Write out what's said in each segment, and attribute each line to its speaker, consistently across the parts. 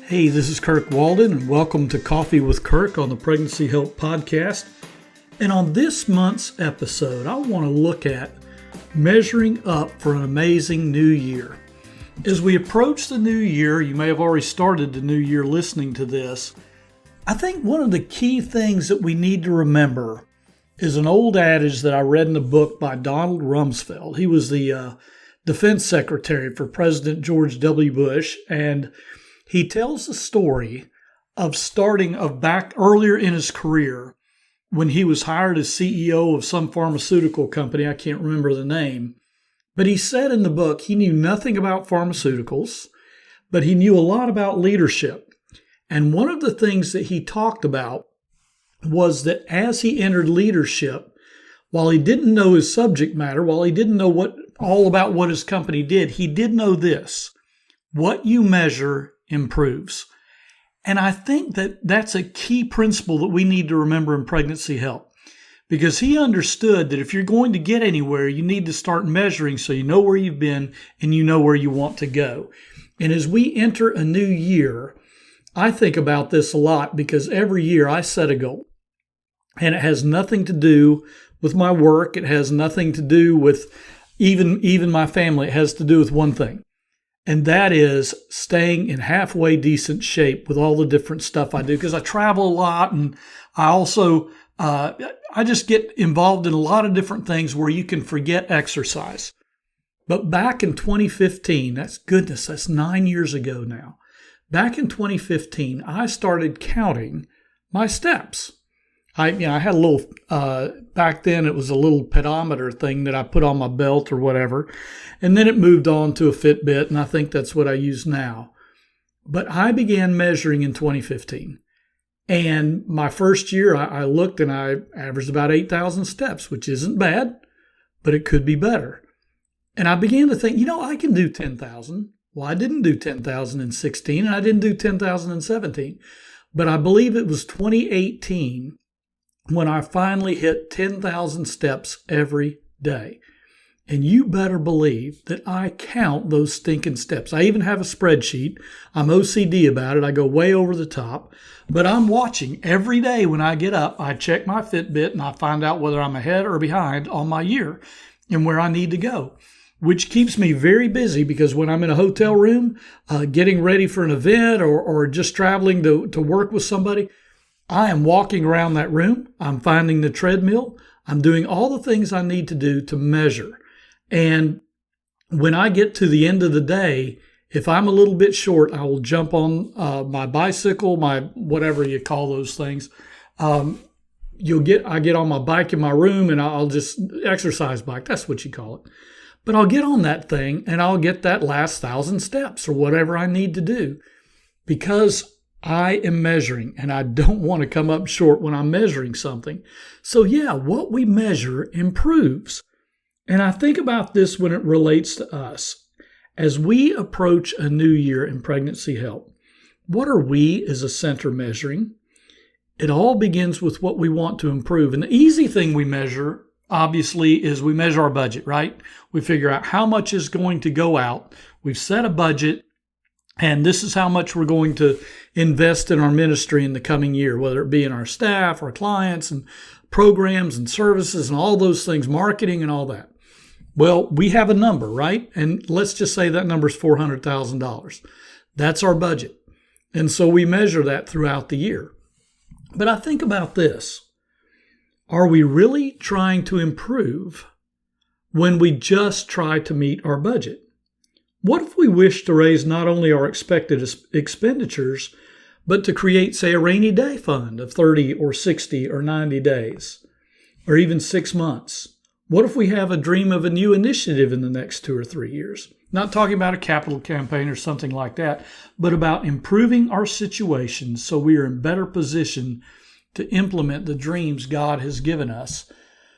Speaker 1: Hey, this is Kirk Walden, and welcome to Coffee with Kirk on the Pregnancy Help Podcast. And on this month's episode, I want to look at measuring up for an amazing new year. As we approach the new year, you may have already started the new year listening to this. I think one of the key things that we need to remember is an old adage that I read in a book by Donald Rumsfeld. He was the Defense Secretary for President George W. Bush, and he tells the story of back earlier in his career when he was hired as CEO of some pharmaceutical company. I can't remember the name. But he said in the book he knew nothing about pharmaceuticals, but he knew a lot about leadership. And one of the things that he talked about was that as he entered leadership, while he didn't know his subject matter, while he didn't know all about what his company did, he did know this: what you measure improves. And I think that that's a key principle that we need to remember in pregnancy help, because he understood that if you're going to get anywhere, you need to start measuring so you know where you've been and you know where you want to go. And as we enter a new year, I think about this a lot because every year I set a goal, and it has nothing to do with my work. It has nothing to do with even my family. It has to do with one thing. And that is staying in halfway decent shape with all the different stuff I do, because I travel a lot, and I also, I just get involved in a lot of different things where you can forget exercise. But back in 2015, that's 9 years ago now. Back in 2015, I started counting my steps. I had a little, back then it was a little pedometer thing that I put on my belt or whatever. And then it moved on to a Fitbit, and I think that's what I use now. But I began measuring in 2015. And my first year, I looked and I averaged about 8,000 steps, which isn't bad, but it could be better. And I began to think, I can do 10,000. Well, I didn't do 10,000 in 16, and I didn't do 10,000 in 17. But I believe it was 2018 when I finally hit 10,000 steps every day. And you better believe that I count those stinking steps. I even have a spreadsheet. I'm OCD about it. I go way over the top. But I'm watching every day when I get up. I check my Fitbit and I find out whether I'm ahead or behind on my year and where I need to go, which keeps me very busy, because when I'm in a hotel room, getting ready for an event or just traveling to work with somebody, I am walking around that room. I'm finding the treadmill. I'm doing all the things I need to do to measure. And when I get to the end of the day, if I'm a little bit short, I will jump on my bicycle, my whatever you call those things. I get on my bike in my room, and I'll just exercise bike. That's what you call it. But I'll get on that thing and I'll get that last 1,000 steps or whatever I need to do, because I am measuring, and I don't want to come up short when I'm measuring something. So yeah, what we measure improves. And I think about this when it relates to us. As we approach a new year in pregnancy help, what are we as a center measuring? It all begins with what we want to improve. And the easy thing we measure, obviously, is we measure our budget, right? We figure out how much is going to go out. We've set a budget, and this is how much we're going to invest in our ministry in the coming year, whether it be in our staff, our clients, and programs and services and all those things, marketing and all that. Well, we have a number, right? And let's just say that number is $400,000. That's our budget. And so we measure that throughout the year. But I think about this. Are we really trying to improve when we just try to meet our budget? What if we wish to raise not only our expected expenditures, but to create, say, a rainy day fund of 30 or 60 or 90 days, or even 6 months? What if we have a dream of a new initiative in the next 2 or 3 years? Not talking about a capital campaign or something like that, but about improving our situation so we are in better position to implement the dreams God has given us.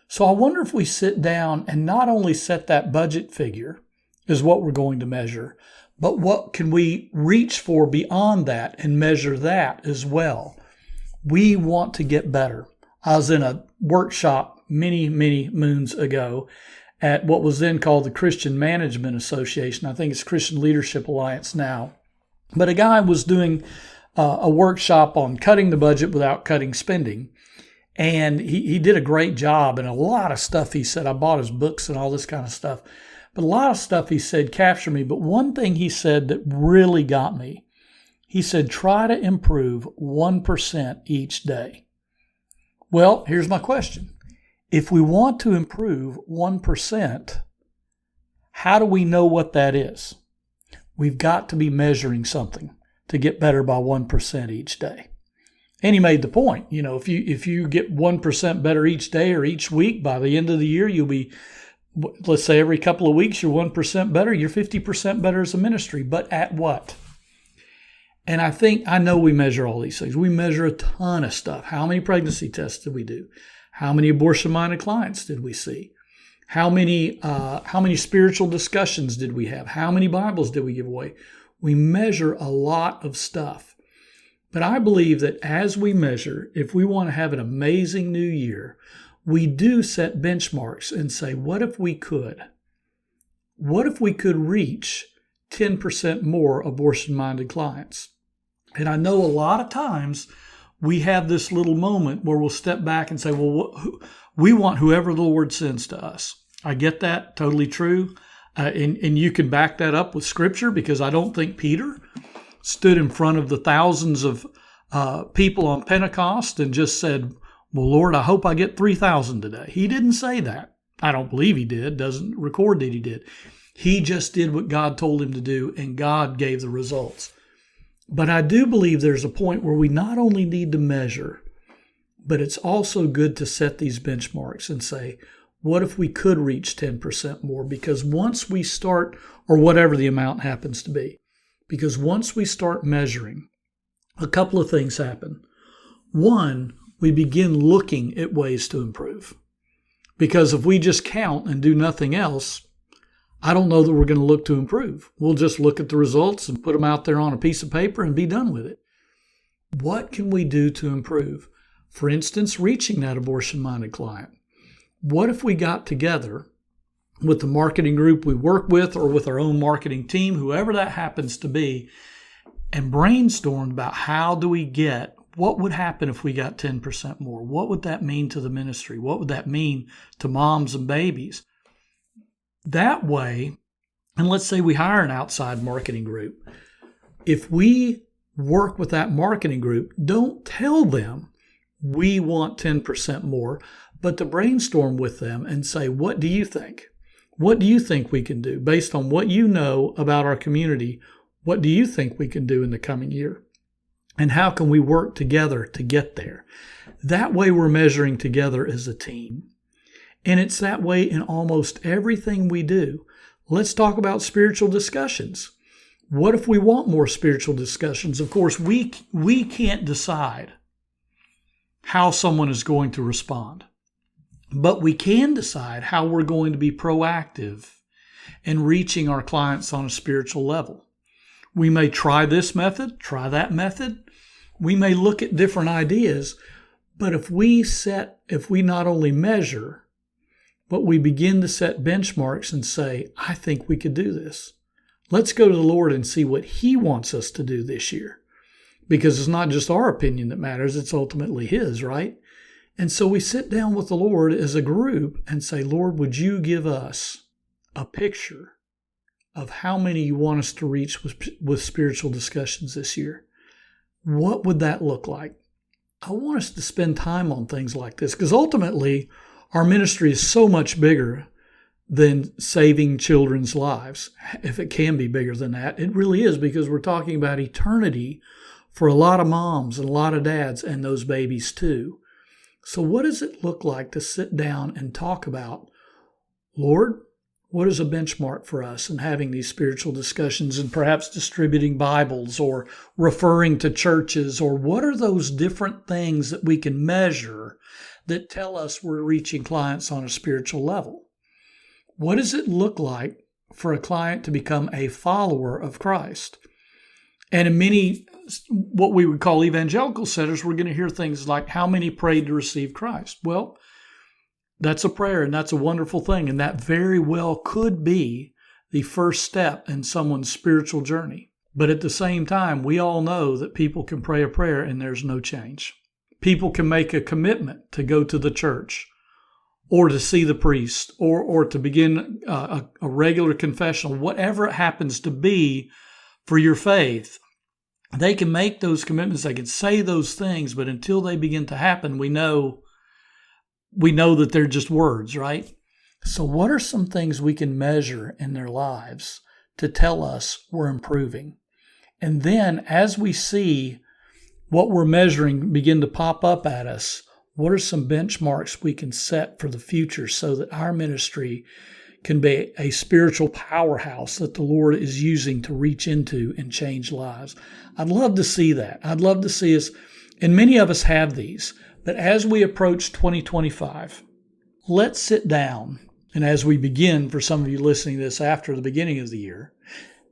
Speaker 1: So I wonder if we sit down and not only set that budget figure is what we're going to measure, but what can we reach for beyond that and measure that as well? We want to get better. I was in a workshop many moons ago at what was then called the Christian Management Association. I think it's Christian Leadership Alliance now. But a guy was doing a workshop on cutting the budget without cutting spending. And he did a great job, and a lot of stuff he said. I bought his books and all this kind of stuff. But a lot of stuff he said captured me. But one thing he said that really got me, he said, try to improve 1% each day. Well, here's my question. If we want to improve 1%, how do we know what that is? We've got to be measuring something to get better by 1% each day. And he made the point, if you get 1% better each day or each week, by the end of the year, you'll be, let's say every couple of weeks, you're 1% better, you're 50% better as a ministry. But at what? And I know we measure all these things. We measure a ton of stuff. How many pregnancy tests did we do? How many abortion-minded clients did we see? How many spiritual discussions did we have? How many Bibles did we give away? We measure a lot of stuff. But I believe that as we measure, if we want to have an amazing new year, we do set benchmarks and say, what if we could? What if we could reach 10% more abortion-minded clients? And I know a lot of times we have this little moment where we'll step back and say, well, we want whoever the Lord sends to us. I get that, totally true. And you can back that up with Scripture, because I don't think Peter stood in front of the thousands of people on Pentecost and just said, well, Lord, I hope I get 3,000 today. He didn't say that. I don't believe he did. Doesn't record that he did. He just did what God told him to do, and God gave the results. But I do believe there's a point where we not only need to measure, but it's also good to set these benchmarks and say, what if we could reach 10% more? Because once we start, or whatever the amount happens to be, because once we start measuring, a couple of things happen. One, we begin looking at ways to improve. Because if we just count and do nothing else, I don't know that we're going to look to improve. We'll just look at the results and put them out there on a piece of paper and be done with it. What can we do to improve? For instance, reaching that abortion-minded client. What if we got together with the marketing group we work with, or with our own marketing team, whoever that happens to be, and brainstormed about what would happen if we got 10% more? What would that mean to the ministry? What would that mean to moms and babies? That way, and let's say we hire an outside marketing group. If we work with that marketing group, don't tell them we want 10% more, but to brainstorm with them and say, what do you think? What do you think we can do? Based on what you know about our community, what do you think we can do in the coming year? And how can we work together to get there? That way we're measuring together as a team. And it's that way in almost everything we do. Let's talk about spiritual discussions. What if we want more spiritual discussions? Of course, we can't decide how someone is going to respond. But we can decide how we're going to be proactive in reaching our clients on a spiritual level. We may try this method, try that method. We may look at different ideas, but if we not only measure, but we begin to set benchmarks and say, I think we could do this. Let's go to the Lord and see what He wants us to do this year. Because it's not just our opinion that matters, it's ultimately His, right? And so we sit down with the Lord as a group and say, Lord, would you give us a picture of how many you want us to reach with spiritual discussions this year? What would that look like? I want us to spend time on things like this, because ultimately our ministry is so much bigger than saving children's lives. If it can be bigger than that, it really is, because we're talking about eternity for a lot of moms and a lot of dads and those babies too. So what does it look like to sit down and talk about, Lord, what is a benchmark for us in having these spiritual discussions, and perhaps distributing Bibles or referring to churches, or what are those different things that we can measure that tell us we're reaching clients on a spiritual level? What does it look like for a client to become a follower of Christ? And in many, what we would call evangelical centers, we're going to hear things like, how many prayed to receive Christ? Well, that's a prayer, and that's a wonderful thing. And that very well could be the first step in someone's spiritual journey. But at the same time, we all know that people can pray a prayer and there's no change. People can make a commitment to go to the church or to see the priest or to begin a regular confessional, whatever it happens to be for your faith. They can make those commitments. They can say those things, but until they begin to happen, we know that they're just words, right? So what are some things we can measure in their lives to tell us we're improving? And then as we see what we're measuring begin to pop up at us, what are some benchmarks we can set for the future so that our ministry can be a spiritual powerhouse that the Lord is using to reach into and change lives? I'd love to see that. I'd love to see us, and many of us have these, but as we approach 2025, let's sit down. And as we begin, for some of you listening to this after the beginning of the year,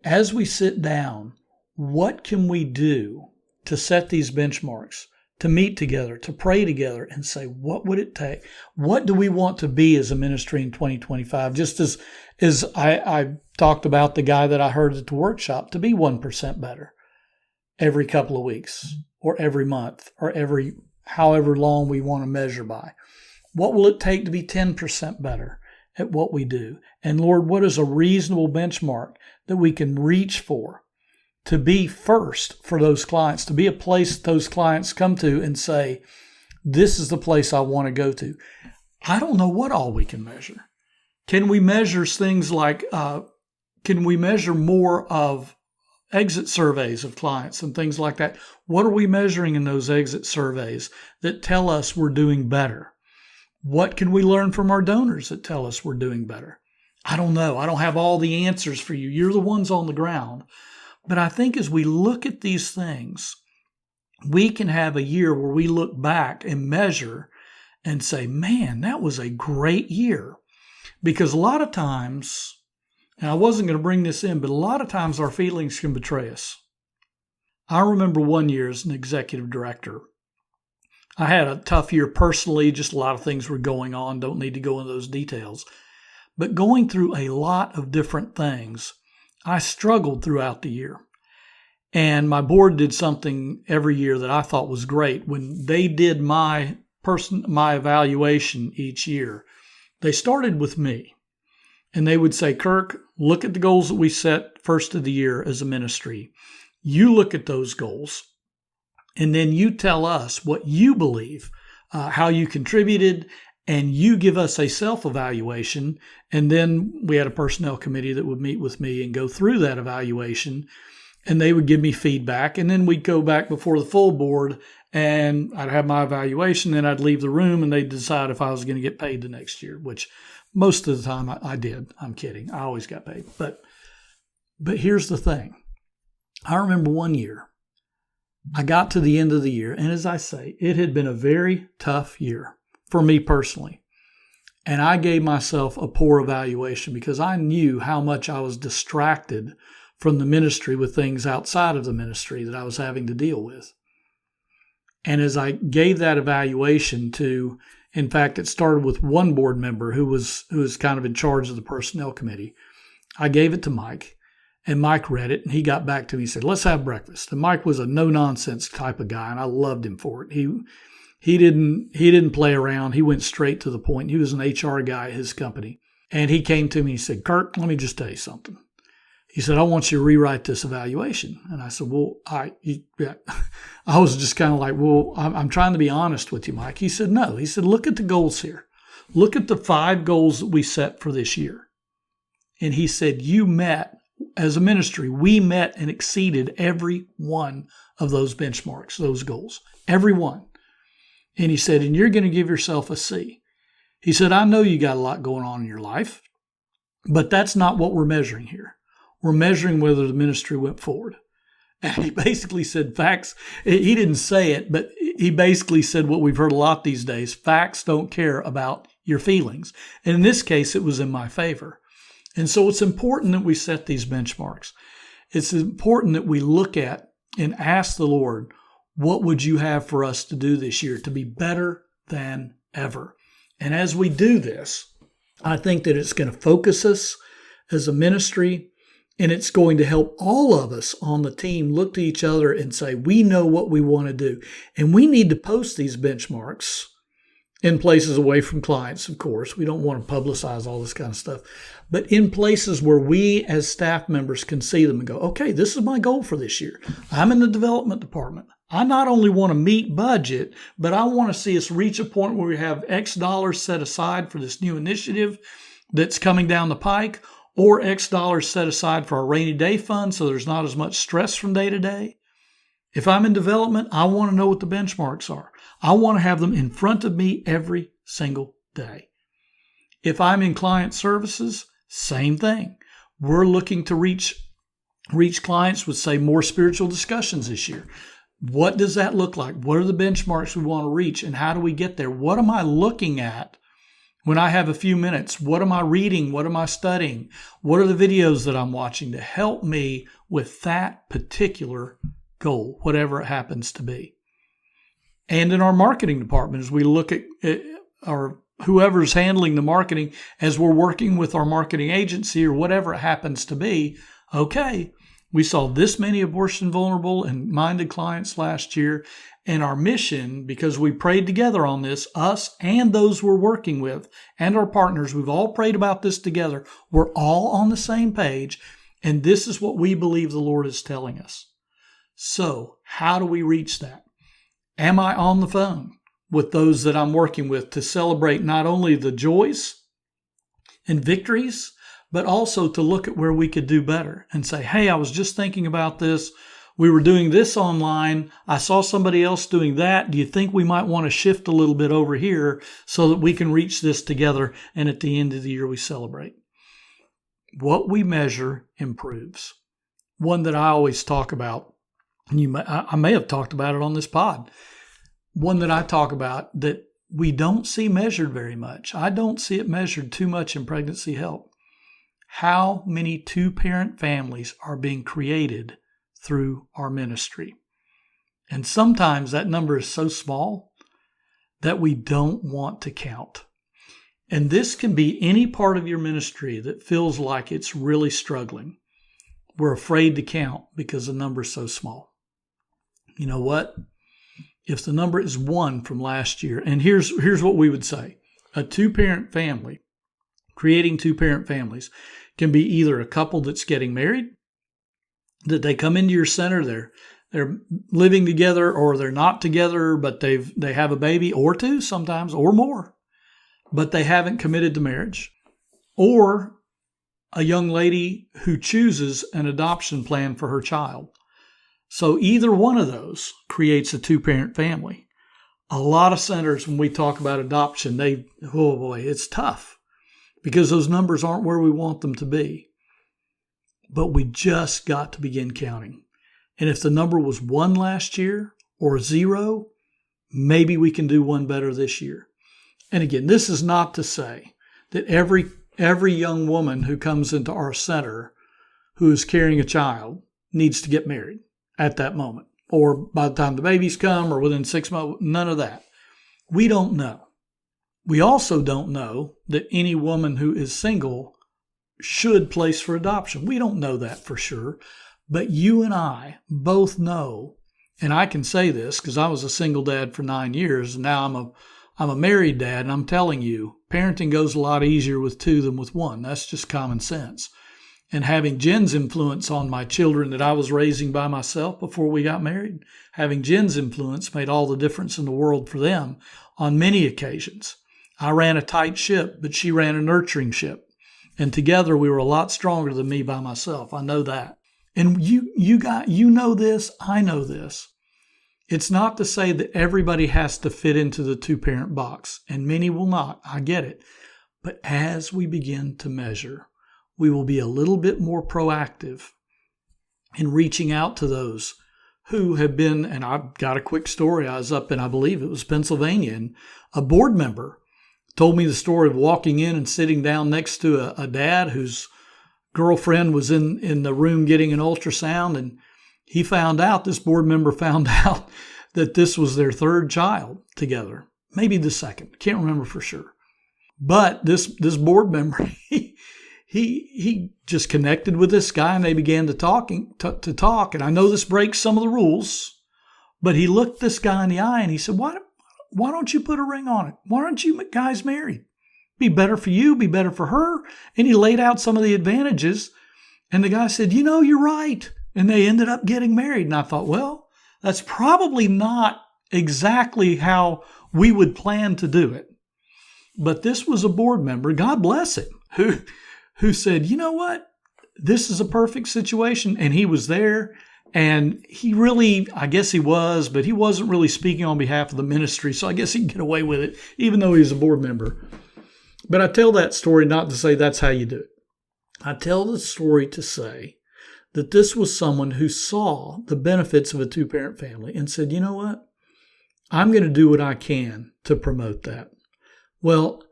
Speaker 1: as we sit down, what can we do to set these benchmarks, to meet together, to pray together and say, what would it take? What do we want to be as a ministry in 2025? Just as I talked about the guy that I heard at the workshop, to be 1% better every couple of weeks or every month or every however long we want to measure by. What will it take to be 10% better at what we do? And Lord, what is a reasonable benchmark that we can reach for to be first for those clients, to be a place those clients come to and say, this is the place I want to go to? I don't know what all we can measure. Can we measure things like, can we measure more of exit surveys of clients and things like that? What are we measuring in those exit surveys that tell us we're doing better? What can we learn from our donors that tell us we're doing better? I don't know. I don't have all the answers for you. You're the ones on the ground. But I think as we look at these things, we can have a year where we look back and measure and say, man, that was a great year. Because a lot of times, and I wasn't going to bring this in, but a lot of times our feelings can betray us. I remember one year as an executive director, I had a tough year personally, just a lot of things were going on, don't need to go into those details. But going through a lot of different things, I struggled throughout the year. And my board did something every year that I thought was great. When they did my evaluation each year, they started with me. And they would say, Kirk, look at the goals that we set first of the year as a ministry. You look at those goals, and then you tell us what you believe, how you contributed, and you give us a self-evaluation. And then we had a personnel committee that would meet with me and go through that evaluation, and they would give me feedback. And then we'd go back before the full board, and I'd have my evaluation, then I'd leave the room, and they'd decide if I was going to get paid the next year, which most of the time I did. I'm kidding. I always got paid. But here's the thing. I remember one year, I got to the end of the year, and as I say, it had been a very tough year for me personally. And I gave myself a poor evaluation because I knew how much I was distracted from the ministry with things outside of the ministry that I was having to deal with. And as I gave that evaluation to, in fact, it started with one board member who was kind of in charge of the personnel committee. I gave it to Mike, and Mike read it, and he got back to me and said, let's have breakfast. And Mike was a no-nonsense type of guy, and I loved him for it. He didn't play around. He went straight to the point. He was an HR guy at his company. And he came to me and he said, Kirk, let me just tell you something. He said, I want you to rewrite this evaluation. And I said, well, I was just kind of like, well, I'm trying to be honest with you, Mike. He said, no. He said, look at the goals here. Look at the 5 goals that we set for this year. And he said, you met, as a ministry, we met and exceeded every one of those benchmarks, those goals, every one. And he said, and you're going to give yourself a C. He said, I know you got a lot going on in your life, but that's not what we're measuring here. We're measuring whether the ministry went forward. And he basically said facts. He didn't say it, but he basically said what we've heard a lot these days. Facts don't care about your feelings. And in this case, it was in my favor. And so it's important that we set these benchmarks. It's important that we look at and ask the Lord, what would you have for us to do this year to be better than ever? And as we do this, I think that it's going to focus us as a ministry. And it's going to help all of us on the team look to each other and say, we know what we want to do. And we need to post these benchmarks in places away from clients, of course. We don't want to publicize all this kind of stuff. But in places where we as staff members can see them and go, okay, this is my goal for this year. I'm in the development department. I not only want to meet budget, but I want to see us reach a point where we have X dollars set aside for this new initiative that's coming down the pike, or X dollars set aside for a rainy day fund so there's not as much stress from day to day. If I'm in development, I want to know what the benchmarks are. I want to have them in front of me every single day. If I'm in client services, same thing. We're looking to reach clients with, say, more spiritual discussions this year. What does that look like? What are the benchmarks we want to reach, and how do we get there? What am I looking at when I have a few minutes? What am I reading? What am I studying? What are the videos that I'm watching to help me with that particular goal, whatever it happens to be? And in our marketing department, as we look at our whoever's handling the marketing, as we're working with our marketing agency or whatever it happens to be, okay, we saw this many abortion vulnerable and minded clients last year. And our mission, because we prayed together on this, us and those we're working with and our partners, we've all prayed about this together. We're all on the same page. And this is what we believe the Lord is telling us. So how do we reach that? Am I on the phone with those that I'm working with to celebrate not only the joys and victories, but also to look at where we could do better and say, hey, I was just thinking about this. We were doing this online. I saw somebody else doing that. Do you think we might want to shift a little bit over here so that we can reach this together? And at the end of the year, we celebrate. What we measure improves. One that I always talk about, and I may have talked about it on this pod. One that I talk about that we don't see measured very much. I don't see it measured too much in pregnancy help. How many two-parent families are being created through our ministry? And sometimes that number is so small that we don't want to count. And this can be any part of your ministry that feels like it's really struggling. We're afraid to count because the number is so small. You know what? If the number is 1 from last year, and here's what we would say. A two-parent family, creating two-parent families, can be either a couple that's getting married, that they come into your center, they're living together, or they're not together, but they have a baby or two sometimes, or more, but they haven't committed to marriage. Or a young lady who chooses an adoption plan for her child. So either one of those creates a two-parent family. A lot of centers, when we talk about adoption, it's tough because those numbers aren't where we want them to be. But we just got to begin counting. And if the number was 1 last year or 0, maybe we can do 1 better this year. And again, this is not to say that every young woman who comes into our center who is carrying a child needs to get married at that moment, or by the time the babies come, or within 6 months. None of that. We don't know. We also don't know that any woman who is single should place for adoption. We don't know that for sure, but you and I both know, and I can say this because I was a single dad for 9 years, and now I'm a married dad, and I'm telling you, parenting goes a lot easier with 2 than with 1. That's just common sense. And having Jen's influence on my children that I was raising by myself before we got married, having Jen's influence made all the difference in the world for them on many occasions. I ran a tight ship, but she ran a nurturing ship. And together we were a lot stronger than me by myself. I know that. And you know this, I know this. It's not to say that everybody has to fit into the two-parent box, and many will not. I get it. But as we begin to measure, we will be a little bit more proactive in reaching out to those who have been, and I've got a quick story. I was up in, I believe it was Pennsylvania, and a board member told me the story of walking in and sitting down next to a dad whose girlfriend was in the room getting an ultrasound, and this board member found out that this was their 3rd child together, maybe the 2nd, can't remember for sure. But this board member, he just connected with this guy, and they began to talk. And I know this breaks some of the rules, but he looked this guy in the eye and he said, why don't you put a ring on it? Why aren't you guys married? Be better for you, be better for her. And he laid out some of the advantages. And the guy said, you're right. And they ended up getting married. And I thought, well, that's probably not exactly how we would plan to do it. But this was a board member, God bless him, who said, you know what? This is a perfect situation. And he was there. And he really, I guess he was, but he wasn't really speaking on behalf of the ministry. So I guess he can get away with it, even though he's a board member. But I tell that story not to say that's how you do it. I tell the story to say that this was someone who saw the benefits of a two-parent family and said, you know what? I'm going to do what I can to promote that. Well,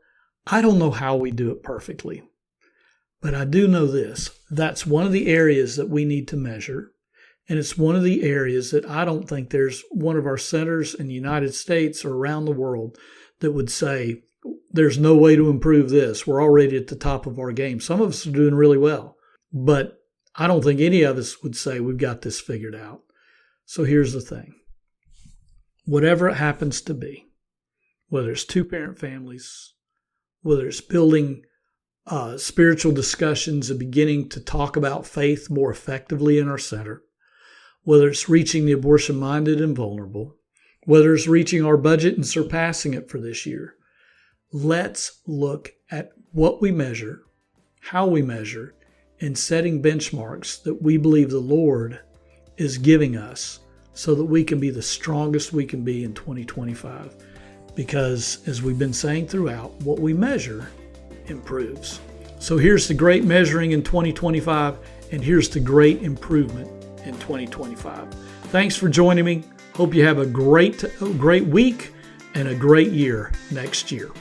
Speaker 1: I don't know how we do it perfectly, but I do know this. That's one of the areas that we need to measure. And it's one of the areas that I don't think there's one of our centers in the United States or around the world that would say, there's no way to improve this. We're already at the top of our game. Some of us are doing really well, but I don't think any of us would say we've got this figured out. So here's the thing. Whatever it happens to be, whether it's two-parent families, whether it's building spiritual discussions and beginning to talk about faith more effectively in our center, whether it's reaching the abortion-minded and vulnerable, whether it's reaching our budget and surpassing it for this year, let's look at what we measure, how we measure, and setting benchmarks that we believe the Lord is giving us so that we can be the strongest we can be in 2025. Because as we've been saying throughout, what we measure improves. So here's the great measuring in 2025, and here's the great improvement in 2025. Thanks for joining me. Hope you have a great week and a great year next year.